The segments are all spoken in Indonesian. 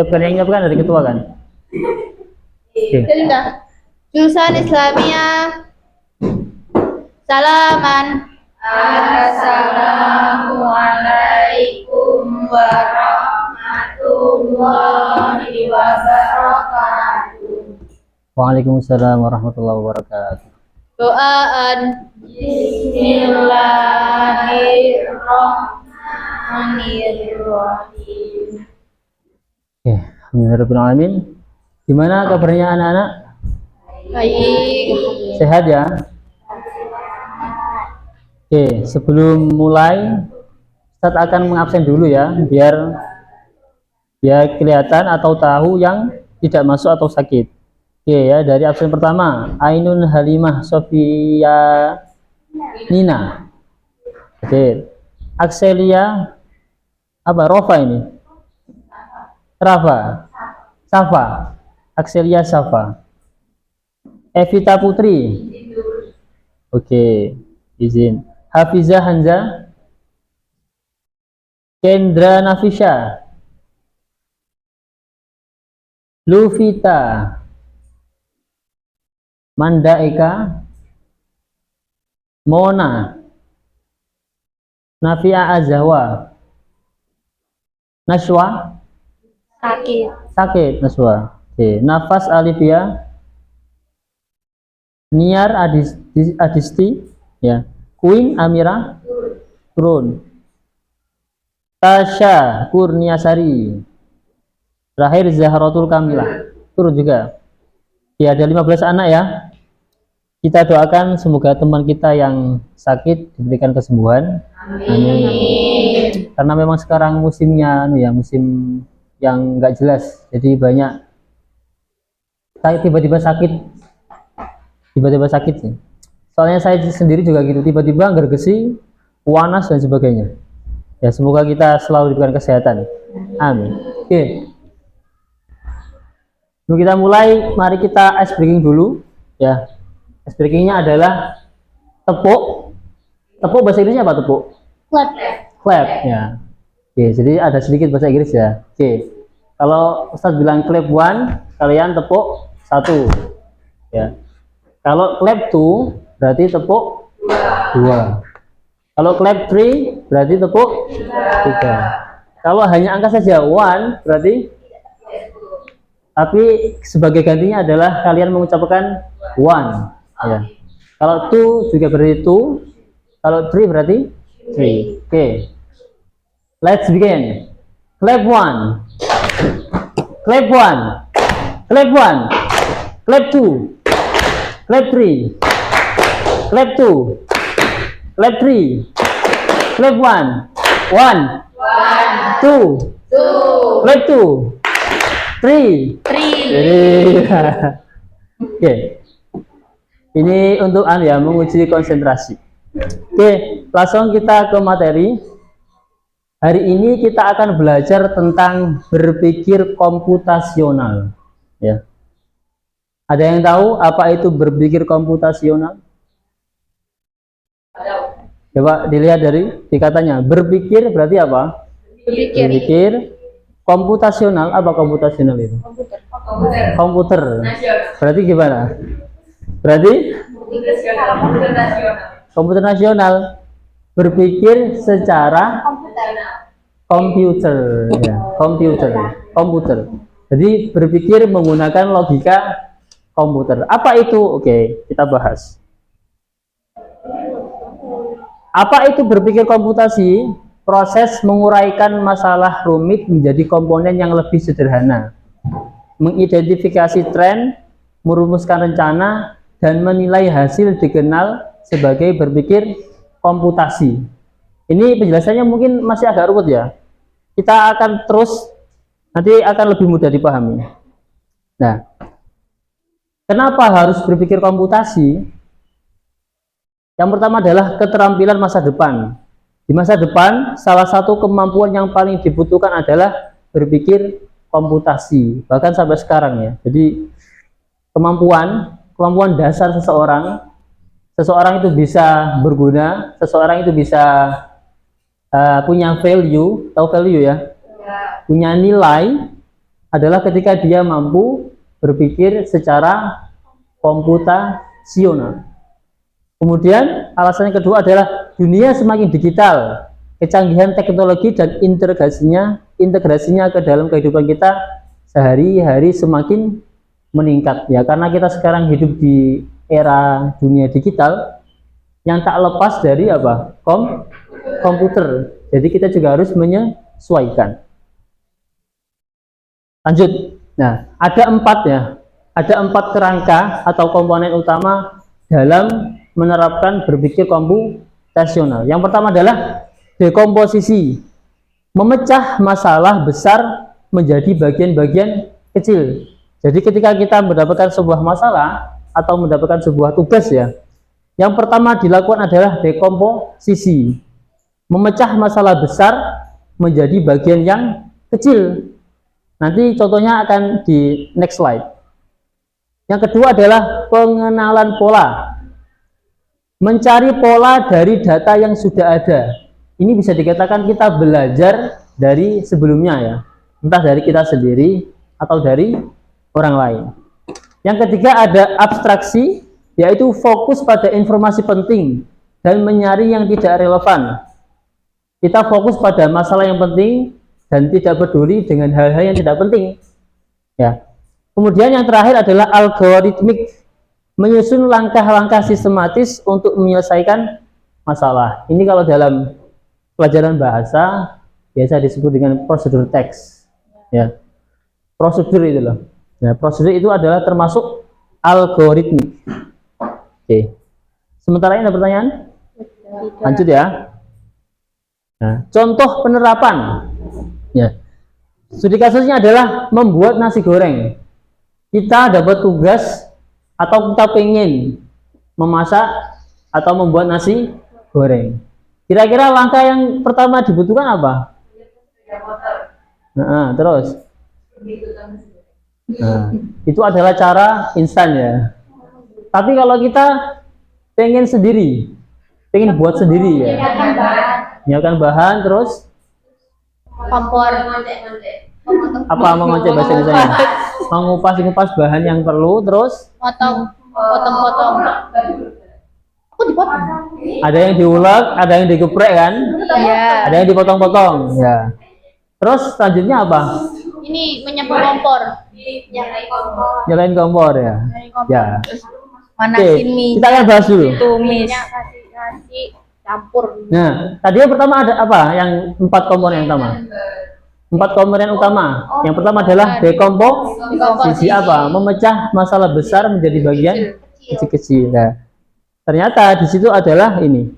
Siapkan yang nyiapkan dari ketua kan? Oke. Sudah. Jurusan Islamiyah. Salaman. Assalamualaikum warahmatullahi wabarakatuh. Waalaikumsalam warahmatullahi wabarakatuh. Doaan. Bismillahirrahmanirrahim. Oke, alhamdulillahirrahmanirrahim. Gimana kabarnya anak-anak? Baik. Sehat ya? Oke, sebelum mulai, Ustadz akan mengabsen dulu ya, biar kelihatan atau tahu yang tidak masuk atau sakit. Oke ya, dari absen pertama, Ainun Halimah Sofia Nina. Oke, Akselia apa? Rofa ini? Rafa, Safa, Akselia Safa. Evita Putri. Oke, izin. Hafiza Hanza. Kendra Nafisha. Lufita. Manda Eka. Mona. Nafia Azahwa. Naswa. Sakit Naswa. Oke. Nafas Alivia. Niar Adisti ya. Queen Amira turun. Tasha Kurniasari. Terakhir Zahratul Kamilah turun juga. Ya, ada 15 anak ya. Kita doakan semoga teman kita yang sakit diberikan kesembuhan. Amin. Karena memang sekarang musimnya ya, musim yang nggak jelas. Jadi banyak tiba-tiba sakit sih. Soalnya saya sendiri juga gitu, tiba-tiba gergesi, panas dan sebagainya. Ya, semoga kita selalu diberikan kesehatan. Amin. Oke. Sebelum kita mulai, mari kita ice breaking dulu. Ya, ice breakingnya adalah tepuk. Tepuk bahasa Inggrisnya apa tepuk? Clap. Clap. Ya. Oke, jadi ada sedikit bahasa Inggris ya. Oke. Kalau Ustadz bilang clap 1, kalian tepuk 1. Ya. Kalau clap 2 berarti tepuk 2. Kalau clap 3 berarti tepuk 3. Kalau hanya angka saja 1 berarti, tapi sebagai gantinya adalah kalian mengucapkan 1 ya. Kalau 2 juga berarti 2. Kalau 3 berarti 3. Oke. Let's begin. Clap 1. Clap 1. Clap 1. Clap 2. Clap 3. Clap 2. Clap 3. Clap 1. 1. 2. Clap 2. 3. Oke. Ini untuk menguji konsentrasi. Oke, langsung kita ke materi. Hari ini kita akan belajar tentang berpikir komputasional. Ya. Ada yang tahu apa itu berpikir komputasional? Coba dilihat dari katanya. Berpikir berarti apa? Berpikir. Komputasional, apa komputasional itu? Komputer. Berarti gimana? Berarti komputer nasional. Berpikir secara komputer, ya. Komputer. Jadi berpikir menggunakan logika komputer. Apa itu? Oke, kita bahas. Apa itu berpikir komputasi? Proses menguraikan masalah rumit menjadi komponen yang lebih sederhana, mengidentifikasi tren, merumuskan rencana, dan menilai hasil dikenal sebagai berpikir komputasi. Ini penjelasannya mungkin masih agak rumit ya. Kita akan terus, nanti akan lebih mudah dipahami. Nah, kenapa harus berpikir komputasi? Yang pertama adalah keterampilan masa depan. Di masa depan, salah satu kemampuan yang paling dibutuhkan adalah berpikir komputasi. Bahkan sampai sekarang ya. Jadi kemampuan dasar seseorang itu bisa berguna, seseorang itu bisa punya value, tahu value ya? Punya nilai adalah ketika dia mampu berpikir secara komputasional. Kemudian alasan yang kedua adalah dunia semakin digital, kecanggihan teknologi dan integrasinya ke dalam kehidupan kita sehari-hari semakin meningkat ya, karena kita sekarang hidup di era dunia digital yang tak lepas dari apa? Komputer. Jadi kita juga harus menyesuaikan. Lanjut. Nah, ada 4 ya. Ada 4 kerangka atau komponen utama dalam menerapkan berpikir komputasional. Yang pertama adalah dekomposisi, memecah masalah besar menjadi bagian-bagian kecil. Jadi ketika kita mendapatkan sebuah masalah atau mendapatkan sebuah tugas ya, yang pertama dilakukan adalah dekomposisi, memecah masalah besar menjadi bagian yang kecil. Nanti contohnya akan di next slide. Yang kedua adalah pengenalan pola, mencari pola dari data yang sudah ada. Ini bisa dikatakan kita belajar dari sebelumnya ya, entah dari kita sendiri atau dari orang lain. Yang ketiga ada abstraksi, yaitu fokus pada informasi penting dan menyaring yang tidak relevan. Kita fokus pada masalah yang penting dan tidak peduli dengan hal-hal yang tidak penting ya. Kemudian yang terakhir adalah algoritmik, menyusun langkah-langkah sistematis untuk menyelesaikan masalah. Ini kalau dalam pelajaran bahasa biasa disebut dengan prosedur teks ya, prosedur itu loh. Nah, prosedur itu adalah termasuk algoritmik. Oke. Sementara ini ada pertanyaan? Lanjut ya. Nah, contoh penerapan ya. Studi kasusnya adalah membuat nasi goreng. Kita dapat tugas atau kita pengen memasak atau membuat nasi goreng. Kira-kira langkah yang pertama dibutuhkan apa? Nah, terus itu adalah cara instan ya. Tapi kalau kita pengen sendiri, pengen buat sendiri ya, nyiapkan bahan terus kompor, apa mengoceh bahasa Indonesia, mengupas bahan yang perlu terus potong. Aku dipotong. Ada yang diulek, ada yang digeprek kan, Iya. ada yang dipotong-potong ya. Terus selanjutnya apa? Ini menyapu kompor. Nyalain kompor ya. Ya. Manasin mie, Kita akan bahas dulu. tumis. Kasih nasi campur. Nah, tadi yang pertama ada apa? Yang 4 komponen utama. 4 komponen utama. Yang pertama adalah dekomposisi apa? Memecah masalah besar menjadi bagian kecil-kecil. Nah, ternyata di situ adalah ini.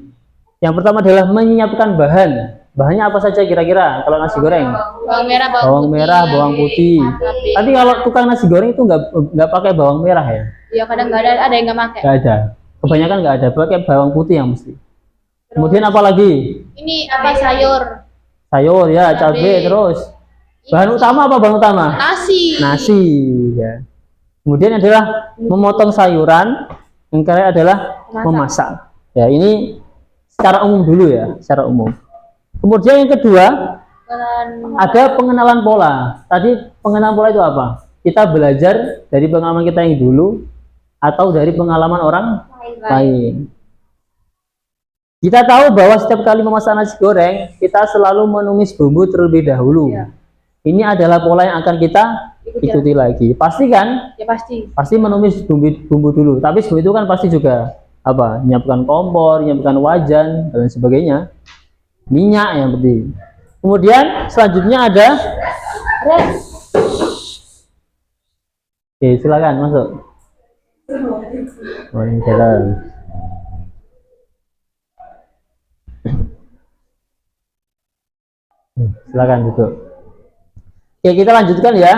Yang pertama adalah menyiapkan bahan. Bahannya apa saja kira-kira kalau nasi goreng? Bawang merah, Bawang merah, bawang putih. Tapi kalau tukang nasi goreng itu nggak pakai bawang merah ya? Iya, kadang nggak ada yang nggak pakai. Nggak ada. Kebanyakan nggak ada. Pakai bawang putih yang mesti. Kemudian apa lagi? Ini apa sayur? Sayur ya, cabai terus. Bahan utama apa bahan utama? Nasi. Nasi ya. Kemudian adalah memotong sayuran. Yang ketiga adalah memasak. Ya, ini secara umum dulu ya, secara umum. Kemudian yang kedua ada pengenalan pola. Tadi pengenalan pola itu apa? Kita belajar dari pengalaman kita yang dulu atau dari pengalaman orang lain. Kita tahu bahwa setiap kali memasak nasi goreng, kita selalu menumis bumbu terlebih dahulu. Ya. Ini adalah pola yang akan kita ikuti lagi. Pasti kan? Ya pasti. Pasti menumis bumbu dulu. Tapi sebelum itu kan pasti juga apa? Menyiapkan kompor, menyiapkan wajan dan sebagainya. Minyak yang penting. Kemudian selanjutnya ada. Oke, silakan masuk. Waalaikumsalam. Silakan duduk. Oke, kita lanjutkan ya.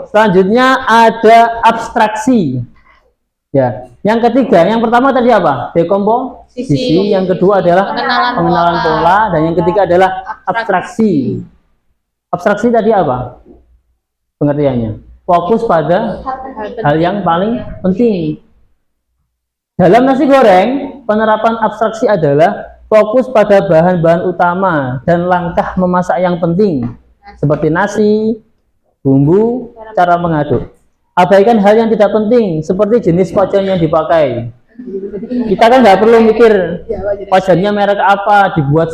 Selanjutnya ada abstraksi. Ya, yang ketiga, yang pertama tadi apa? Dekomposisi. Yang kedua adalah pengenalan pola, dan yang ketiga adalah abstraksi. Abstraksi tadi apa? Pengertiannya. Fokus pada hal yang paling penting. Dalam nasi goreng, penerapan abstraksi adalah fokus pada bahan-bahan utama dan langkah memasak yang penting, seperti nasi, bumbu, cara mengaduk. Abaikan hal yang tidak penting seperti jenis wajan yang dipakai. Kita kan nggak perlu mikir wajannya merek apa, dibuat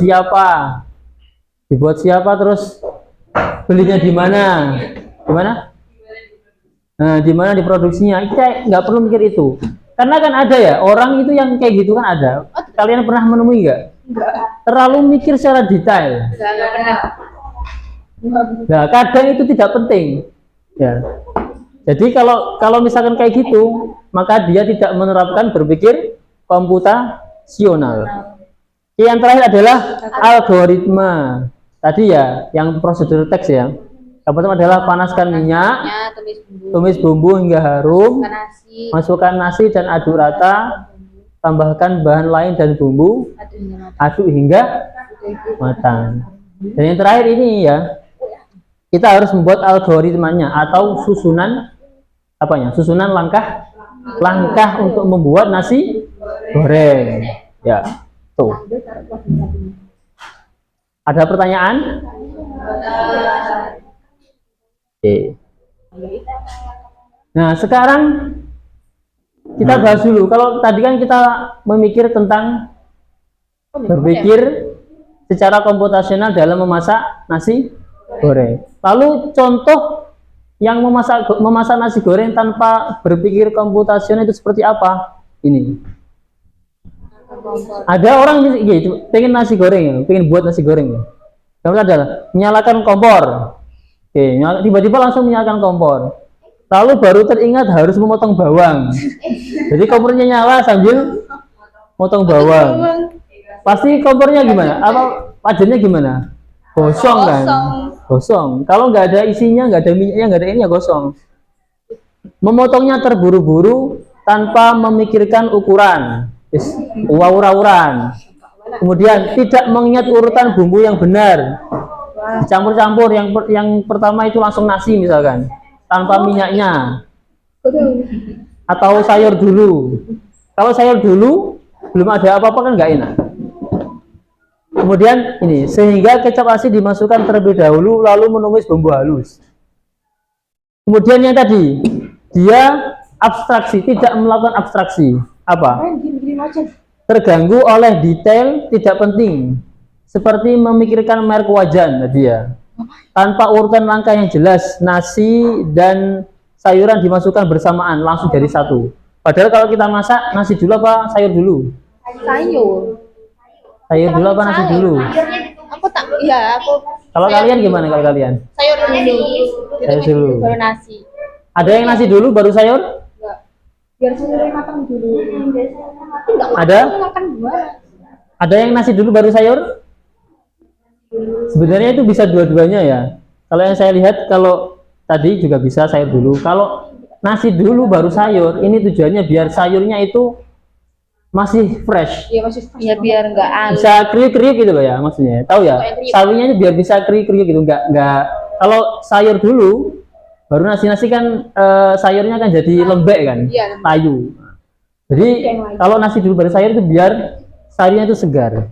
siapa, terus belinya di mana, nah di mana diproduksinya. Kita nggak perlu mikir itu, karena kan ada ya orang itu yang kayak gitu kan ada. Kalian pernah menemui nggak? Terlalu mikir secara detail. Enggak pernah. Nah, kadang itu tidak penting. Ya. Jadi kalau misalkan kayak gitu, maka dia tidak menerapkan berpikir komputasional. Yang terakhir adalah algoritma. Tadi ya, yang prosedur teks ya. Yang pertama adalah panaskan minyak, Ya, tumis bumbu hingga harum, nasi, masukkan nasi dan aduk rata, tambahkan bahan lain dan bumbu, aduk hingga matang. Dan yang terakhir ini ya, kita harus membuat algoritmanya atau susunan susunan langkah untuk membuat nasi goreng. Ya, tuh. Ada pertanyaan? Oke. Nah, sekarang kita bahas dulu. Kalau tadi kan kita memikir tentang berpikir secara komputasional dalam memasak nasi goreng. Lalu contoh yang memasak nasi goreng tanpa berpikir komputasional itu seperti apa? Ini. Ada orang gitu, pengen nasi goreng ya, pengen buat nasi goreng ya. Yang adalah menyalakan kompor. Oke, tiba-tiba langsung menyalakan kompor. Lalu baru teringat harus memotong bawang. Jadi kompornya nyala sambil motong bawang. Pasti kompornya gimana? Apa wajannya gimana? Gosong kan? Gosong. Kalau nggak ada isinya, nggak ada minyaknya, nggak ada ini ya gosong. Memotongnya terburu-buru tanpa memikirkan ukuran, urar-uran. Kemudian tidak mengingat urutan bumbu yang benar, dicampur-campur. Yang pertama itu langsung nasi misalkan, tanpa minyaknya. Atau sayur dulu. Kalau sayur dulu belum ada apa-apa kan nggak enak. Kemudian ini, sehingga kecap asin dimasukkan terlebih dahulu, lalu menumis bumbu halus. Kemudian yang tadi, dia abstraksi, tidak melakukan abstraksi. Apa? Terganggu oleh detail tidak penting, seperti memikirkan merek wajan tadi ya. Tanpa urutan langkah yang jelas, nasi dan sayuran dimasukkan bersamaan, langsung dari satu. Padahal kalau kita masak, nasi dulu apa sayur dulu? sayur. Sayur dulu apa nasi dulu? Aku Kalau kalian gimana kalau kalian? sayur dulu. Sayur dulu. Baru nasi. Ada yang nasi dulu baru sayur? Biar sayurnya matang dulu. Ada? Makan gimana? Ada yang nasi dulu baru sayur? Sebenarnya itu bisa dua-duanya ya. Kalau yang saya lihat, kalau tadi juga bisa sayur dulu. Kalau nasi dulu baru sayur, ini tujuannya biar sayurnya itu masih fresh. Iya masih fresh. Ya biar enggak Bisa kriuk-kriuk gitu loh ya maksudnya. Tahu ya? Sawinya itu biar bisa kriuk-kriuk gitu, enggak. Kalau sayur dulu baru nasi kan sayurnya kan jadi lembek kan? Iya, Layu. Jadi kalau nasi dulu baru sayur itu biar sayurnya itu segar.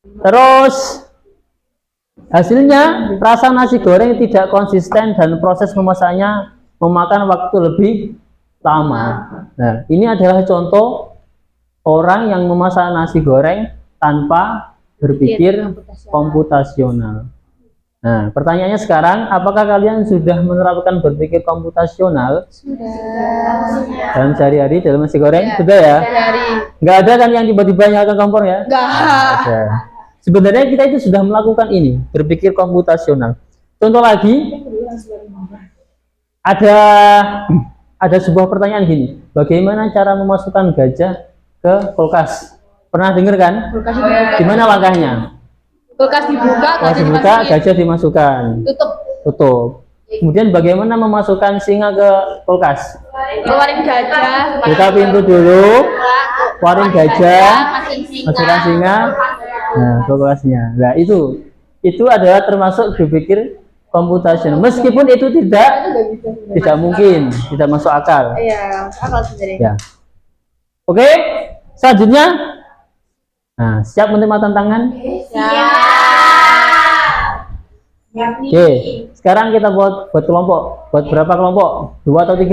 Terus hasilnya rasa nasi goreng tidak konsisten dan proses memasaknya memakan waktu lebih lama. Nah, ini adalah contoh orang yang memasak nasi goreng tanpa berpikir komputasional. Nah, pertanyaannya sekarang, apakah kalian sudah menerapkan berpikir komputasional dalam sehari-hari dalam nasi goreng? Sudah ya? Nggak ada kan yang tiba-tiba nyalakan kompor ya? Nggak ada. Sebenarnya kita itu sudah melakukan ini, berpikir komputasional. Contoh lagi, ada sebuah pertanyaan gini, bagaimana cara memasukkan gajah ke kulkas? Pernah dengar kan? Gimana langkahnya? Kulkas dibuka, gajah dimasukkan. Tutup. Kemudian bagaimana memasukkan singa ke kulkas? Keluarin gajah. Buka pintu dulu, keluarin gajah, masukkan singa. Nah, kulkasnya. Nah, itu adalah termasuk berpikir komputasional. Meskipun itu tidak mungkin, tidak masuk akal. Iya, akal sendiri. Ya. Oke, selanjutnya. Nah, siap menerima tantangan? Ya. Oke, sekarang kita buat kelompok. Buat berapa kelompok? 2 atau 3? 3,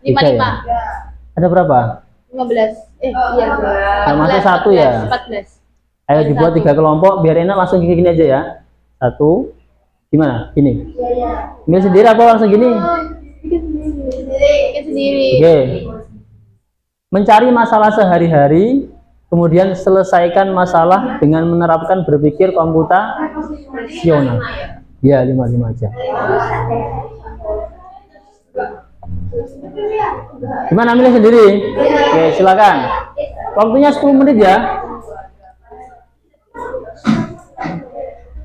5, Tiga ya? 5, Ada berapa? 15. Iya. Yang masuk 1 ya? 14. Ayo dibuat 3 kelompok biar enak, langsung gini aja ya. 1, gimana? Gini. Ambil sendiri apa langsung gini? Bikin sendiri. Oke. Mencari masalah sehari-hari, kemudian selesaikan masalah dengan menerapkan berpikir komputasional. Ya, 5 aja. Gimana, ambil sendiri? Oke, silakan. Waktunya 10 menit ya.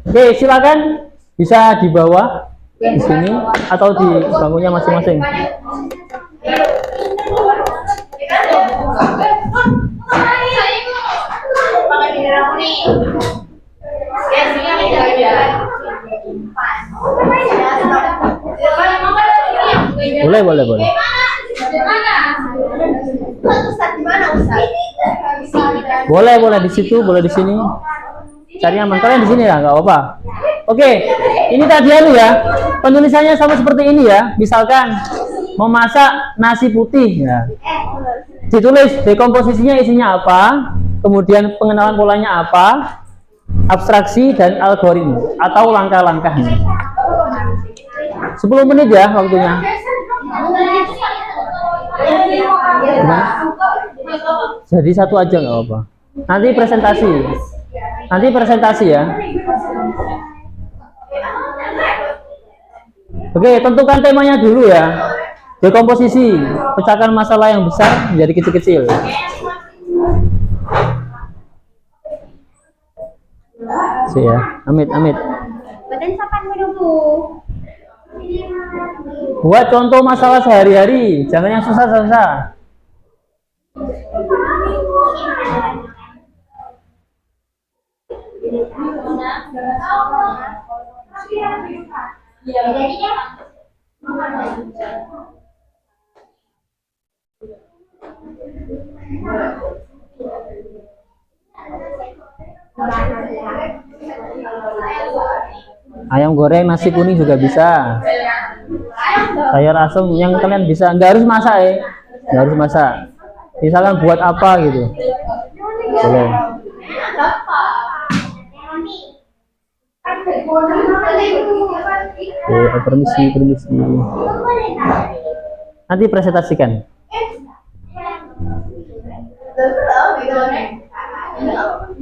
Oke, silakan. Bisa di bawah, di sini, atau di bangkunya masing-masing. Boleh. Boleh di situ, boleh di sini. Cari aman. Kalian di sini ya, nggak apa-apa. Oke, ini tadi ya. Penulisannya sama seperti ini ya. Misalkan memasak nasi putih ya. Ditulis dekomposisinya isinya apa, kemudian pengenalan polanya apa, abstraksi dan algoritma atau langkah-langkahnya. 10 menit ya waktunya. Jadi 1 aja nggak apa-apa. Nanti presentasi ya. Oke, tentukan temanya dulu ya. Dekomposisi, pecahkan masalah yang besar menjadi kecil-kecil. Ya, amit. Buat contoh masalah sehari-hari, jangan yang susah-susah. Ayam goreng, nasi kuning juga bisa. Sayur asem yang kalian bisa, nggak harus masak ya, nggak harus masak. Misalkan buat apa gitu, boleh. Oke, permisi. Nanti presentasikan.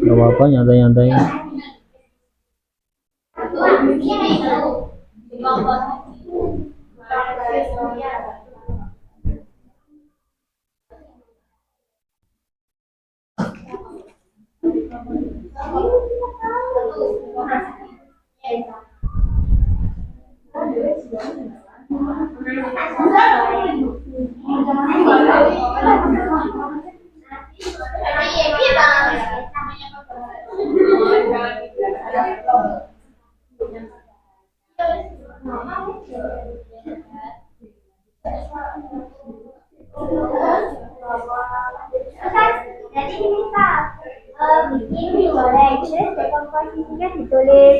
Gak apa-apa, nyantai. Jadi bisa bikin goreng, terus dekomposisinya ditulis.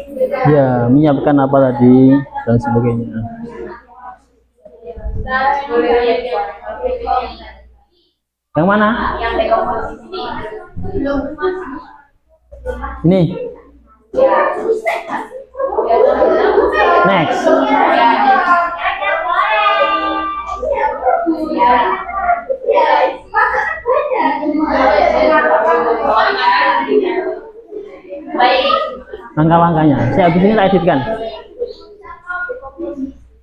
Ya, menyiapkan apa tadi dan sebagainya. Yang mana? Yang dekomposisi. Ini. Next. Langkah-langkahnya. Saya habis ini tak editkan.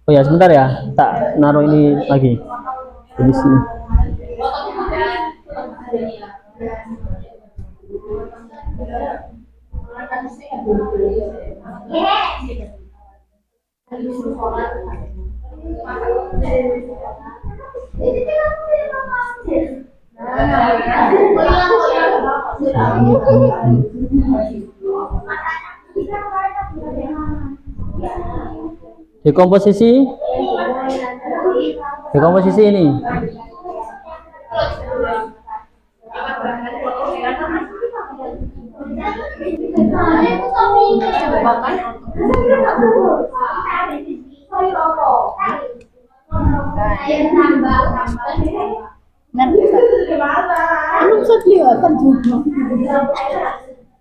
Oh ya, sebentar ya. Tak naruh ini lagi. Di sini. Dekomposisi ini. Benar Ustaz. Anu bisa kelihatan juga.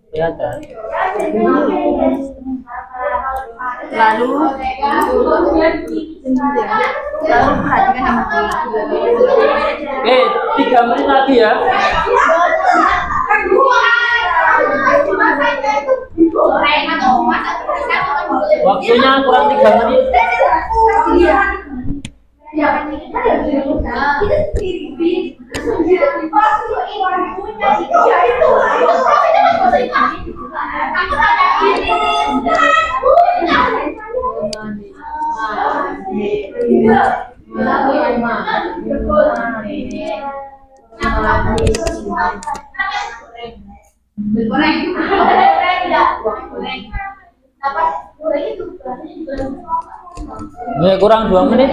Kelihatan. Lalu perhatikan Oke, 3 menit lagi ya. Waktunya kurang 3 menit. Kurang 2 menit.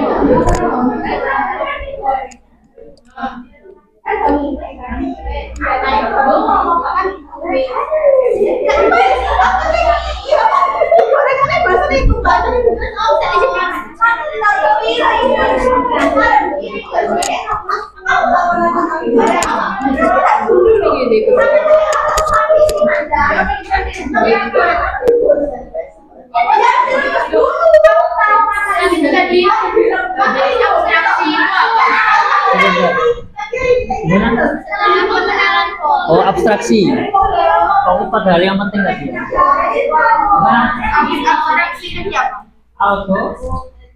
Oh, abstraksi. Fokus pada hal yang penting tadi. Algo.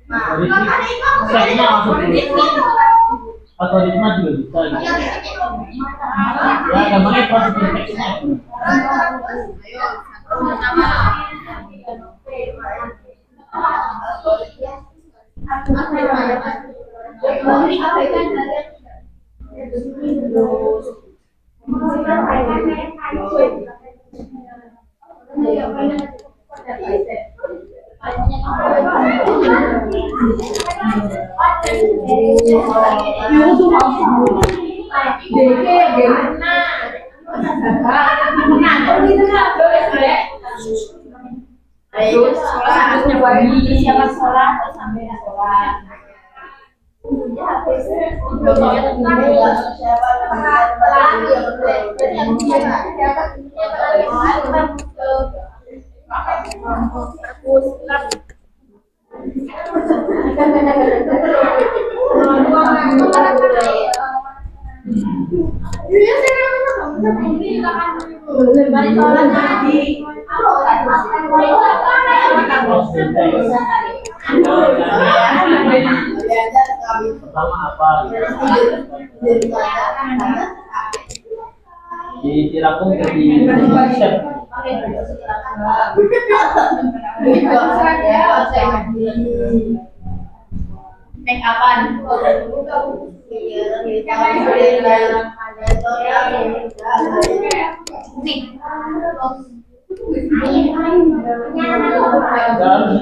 Algoritma algoritma juga bisa. Ya, gampangnya proses deteksinya. Pertama apa? Dirangkum jadi step. Make upan.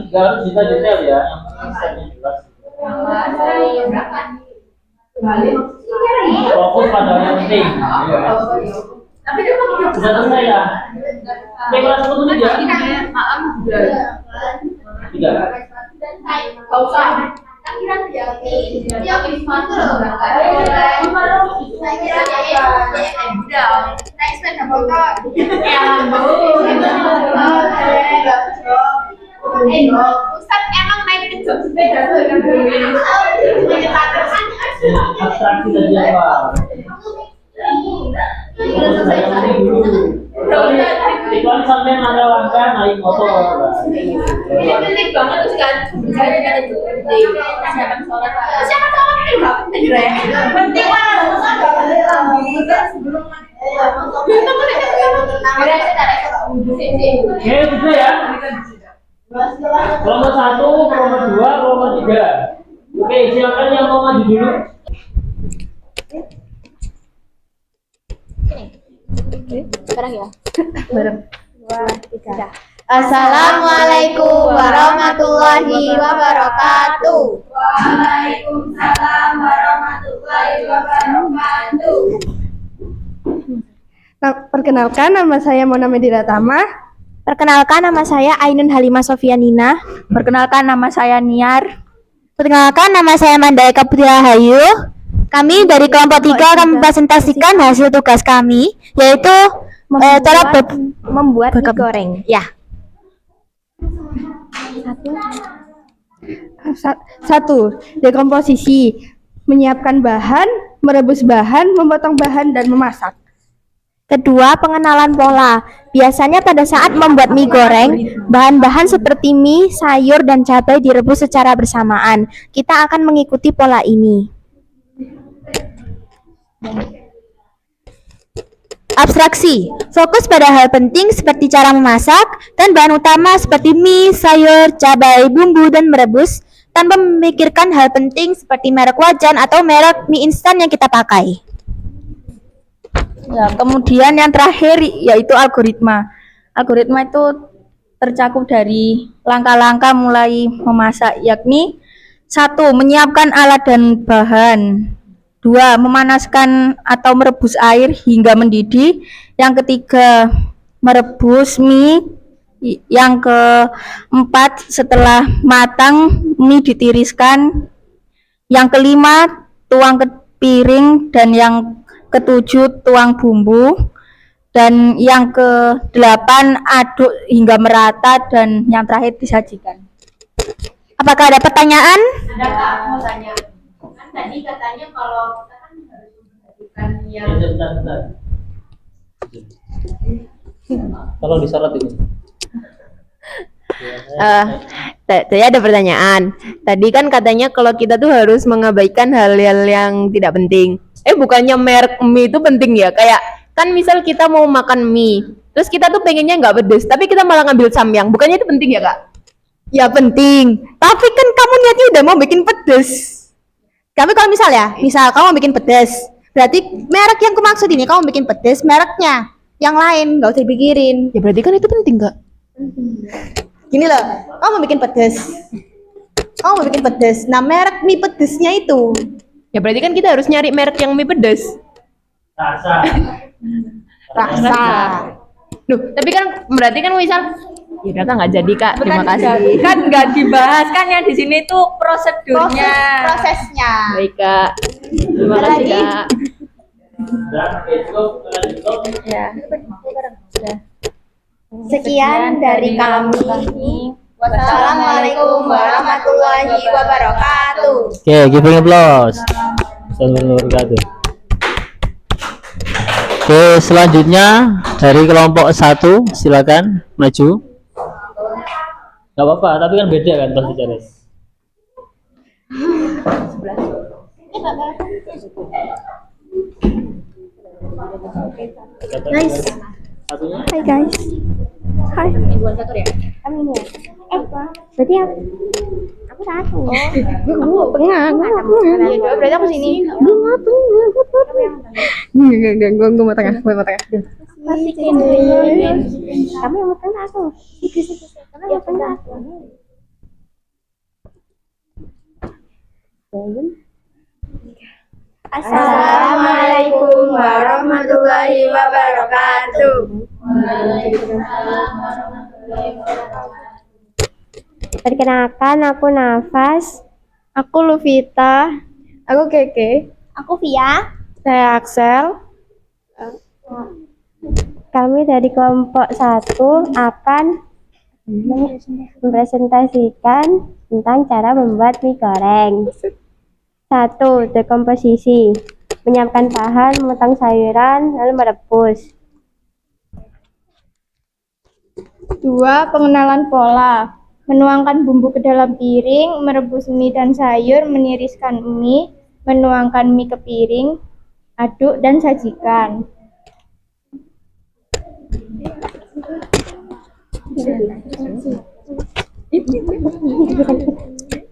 Gak harus kita detail ya, yang penting stepnya jelas. Fokus pada yang penting. Sudah selesai ya? Oke, kelas 1 menit ya? 3. Kau usah. Ustaz emang naik ke jog sepeda tuh kan Abstraksi tadi apa? Kecuali sampai ada langkah naik motor. ini penting banget terus kan misalnya kan itu persiapan sholat itu nggak penting ya penting lah sebelum Oke, bisa ya? Kelompok 1, kelompok 2, kelompok 3. Oke, silakan yang mau maju dulu. Barang ya? bareng. 2, 3. Assalamualaikum warahmatullahi wabarakatuh. Waalaikumsalam warahmatullahi wabarakatuh. Perkenalkan, nama saya Mona Medira Tama. Perkenalkan, nama saya Ainun Halimah Sofianina. Perkenalkan, nama saya Niar. Perkenalkan, nama saya Mandai Kaputria Hayu. Kami dari kelompok 3 akan mempresentasikan hasil tugas kami, yaitu cara membuat mie goreng. Ya. Satu, dekomposisi, menyiapkan bahan, merebus bahan, memotong bahan, dan memasak. Kedua, pengenalan pola. Biasanya pada saat membuat mie goreng, bahan-bahan seperti mie, sayur, dan cabai direbus secara bersamaan. Kita akan mengikuti pola ini. Abstraksi, fokus pada hal penting seperti cara memasak dan bahan utama seperti mie, sayur, cabai, bumbu, dan merebus tanpa memikirkan hal penting seperti merek wajan atau merek mie instan yang kita pakai. Ya, kemudian yang terakhir yaitu algoritma. Algoritma itu tercakup dari langkah-langkah mulai memasak, yakni 1. Menyiapkan alat dan bahan. 2. Memanaskan atau merebus air hingga mendidih. Yang ketiga, merebus mie. Yang keempat, setelah matang, mie ditiriskan. Yang kelima, tuang ke piring. Dan yang ketujuh, tuang bumbu. Dan yang ke-8, aduk hingga merata. Dan yang terakhir, disajikan. Apakah ada pertanyaan? Ada Kak, mau tanya. Kan tadi katanya kalau kita kan harus memperhatikan yang Tolong disorot ini. Saya ada pertanyaan. Tadi kan katanya kalau kita tuh harus mengabaikan hal-hal yang tidak penting. Bukannya merek mie itu penting ya? Kayak kan misal kita mau makan mie, terus kita tuh pengennya nggak pedes, tapi kita malah ngambil samyang. Bukannya itu penting ya, Kak? Ya penting, tapi kan kamu niatnya udah mau bikin pedes. Kami kalau misal kamu mau bikin pedes, berarti merek yang kumaksud ini kamu bikin pedes, mereknya yang lain nggak usah dipikirin. Ya berarti kan itu penting, Kak? Gini loh, kamu mau bikin pedes, nah merek mie pedesnya itu. Ya berarti kan kita harus nyari merek yang mie pedes. Rasa. Duh, tapi kan berarti kan misal ya Kak nggak jadi, Kak. Terima kasih. kan nggak dibahas kan yang di sini tuh prosedurnya. Prosesnya. Baik, Kak. Terima kasih, Kak. Ya. Sekian dari kami. Wassalamualaikum warahmatullahi wabarakatuh. Oke, giving applause. Assalamualaikum warahmatullahi wabarakatuh. Oke, selanjutnya dari kelompok 1, silakan maju. Gak apa-apa, tapi kan beda kan pasti cara. Nice. Satunya. Hai guys. Hai. Kami ini. Berarti aku satu. Aku tengah. Berarti aku sini. Gue mau tengah. Kamu yang mau tengah aku. Kamu yang tengah aku. Assalamualaikum warahmatullahi wabarakatuh. Perkenalkan, aku Nafas. Aku Luvita. Aku Keke. Aku Via. Saya Axel. Kami dari kelompok 1 akan mempresentasikan tentang cara membuat mie goreng. 1. Dekomposisi. Menyiapkan bahan, memotong sayuran, lalu merebus. 2. Pengenalan pola. Menuangkan bumbu ke dalam piring, merebus mie dan sayur, meniriskan mie, menuangkan mie ke piring, aduk dan sajikan.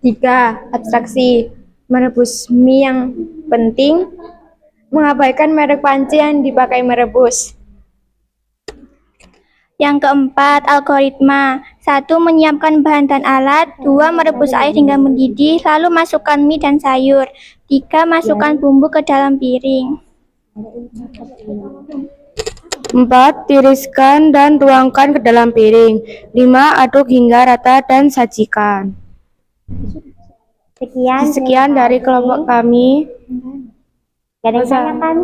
3. Abstraksi. Merebus mie yang penting, mengabaikan merek panci yang dipakai merebus. Yang keempat, algoritma. 1. Menyiapkan bahan dan alat. 2. Merebus air hingga mendidih, lalu masukkan mie dan sayur. 3. Masukkan bumbu ke dalam piring. 4. Tiriskan dan tuangkan ke dalam piring. 5. Aduk hingga rata dan sajikan. Sekian dari kelompok kami. Ada yang tanyakan?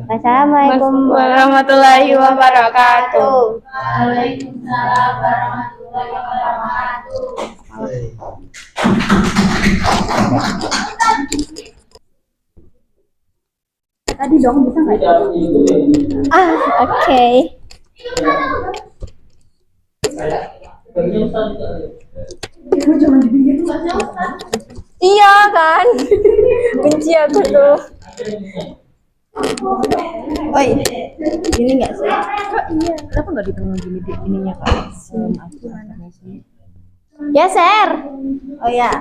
Wassalamualaikum Warahmatullahi wabarakatuh. Oke. Iya kan? Benci aku tuh. Oh iya. Ini enggak sih? Kenapa nggak ditengah gini ininya kak? Geser. Oh ya.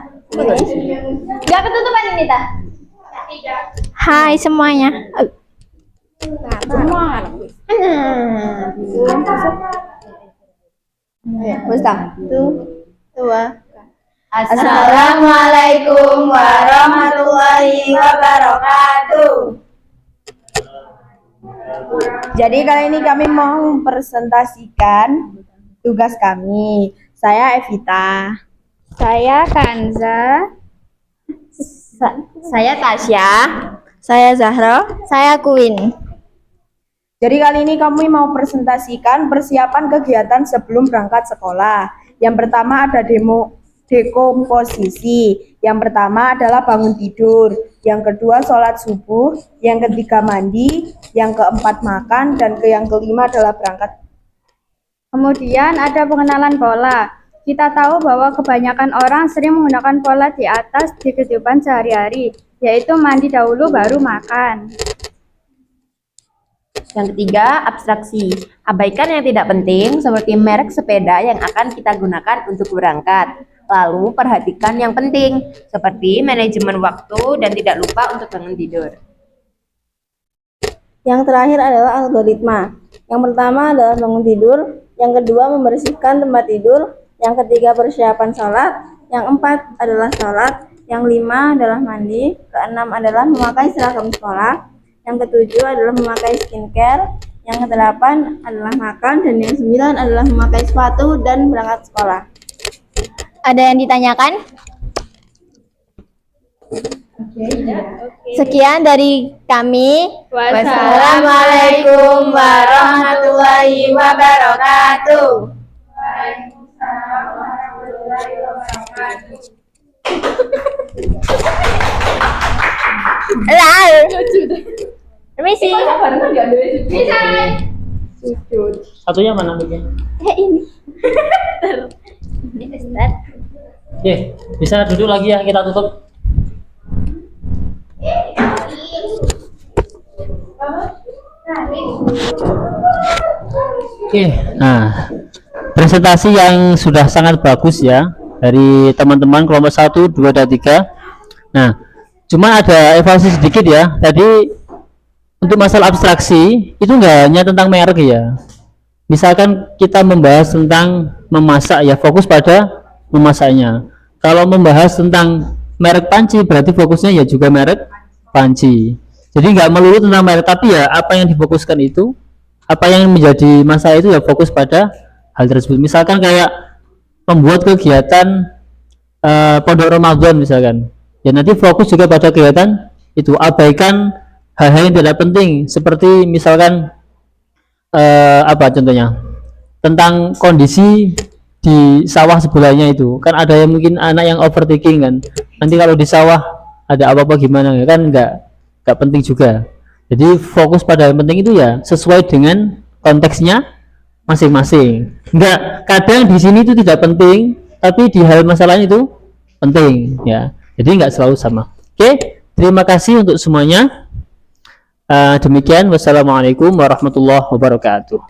Gak ketutupan ini dah. Hai semuanya. Wes dah. Assalamualaikum warahmatullahi wabarakatuh. Jadi kali ini kami mau mempresentasikan tugas kami. Saya Evita. Saya Kanza. Saya Tasya. Saya Zahra. Saya Queen. Jadi kali ini kami mau presentasikan persiapan kegiatan sebelum berangkat sekolah. Yang pertama ada dekomposisi. Yang pertama adalah bangun tidur. Yang kedua sholat subuh. Yang ketiga mandi. Yang keempat makan. Dan yang kelima adalah berangkat. Kemudian ada pengenalan pola. Kita tahu bahwa kebanyakan orang sering menggunakan pola di atas di kehidupan sehari-hari, yaitu mandi dahulu baru makan. Yang ketiga, abstraksi. Abaikan yang tidak penting seperti merek sepeda yang akan kita gunakan untuk berangkat. Lalu perhatikan yang penting seperti manajemen waktu dan tidak lupa untuk bangun tidur. Yang terakhir adalah algoritma. Yang pertama adalah bangun tidur. Yang kedua membersihkan tempat tidur. Yang ketiga persiapan sholat. Yang empat adalah sholat. Yang lima adalah mandi. Keenam adalah memakai seragam sekolah. Yang ketujuh adalah memakai skincare. Yang kedelapan adalah makan. Dan yang sembilan adalah memakai sepatu dan berangkat sekolah. Ada yang ditanyakan? Sekian dari kami. Wassalamualaikum warahmatullahi wabarakatuh. Permisi. Satunya mana Miki? Oke, bisa duduk lagi ya, kita tutup. Oke, nah presentasi yang sudah sangat bagus ya dari teman-teman kelompok 1, 2, dan 3. Nah, cuma ada evaluasi sedikit ya. Tadi untuk masalah abstraksi itu enggak hanya tentang merek ya. Misalkan kita membahas tentang memasak ya, fokus pada memasaknya. Kalau membahas tentang merek panci berarti fokusnya ya juga merek panci. Jadi nggak melulu tentang merek, tapi ya apa yang difokuskan itu, apa yang menjadi masalah itu ya fokus pada hal tersebut. Misalkan kayak membuat kegiatan pondok Ramadan misalkan, ya nanti fokus juga pada kegiatan itu, abaikan hal-hal yang tidak penting seperti misalkan apa contohnya tentang kondisi di sawah sebelahnya itu kan, ada yang mungkin anak yang overthinking kan, nanti kalau di sawah ada apa-apa gimana ya kan, nggak penting juga. Jadi fokus pada yang penting itu ya sesuai dengan konteksnya masing-masing. Enggak, kadang di sini itu tidak penting tapi di hal masalahnya itu penting ya, jadi nggak selalu sama. Oke, terima kasih untuk semuanya. Demikian, wassalamualaikum warahmatullahi wabarakatuh.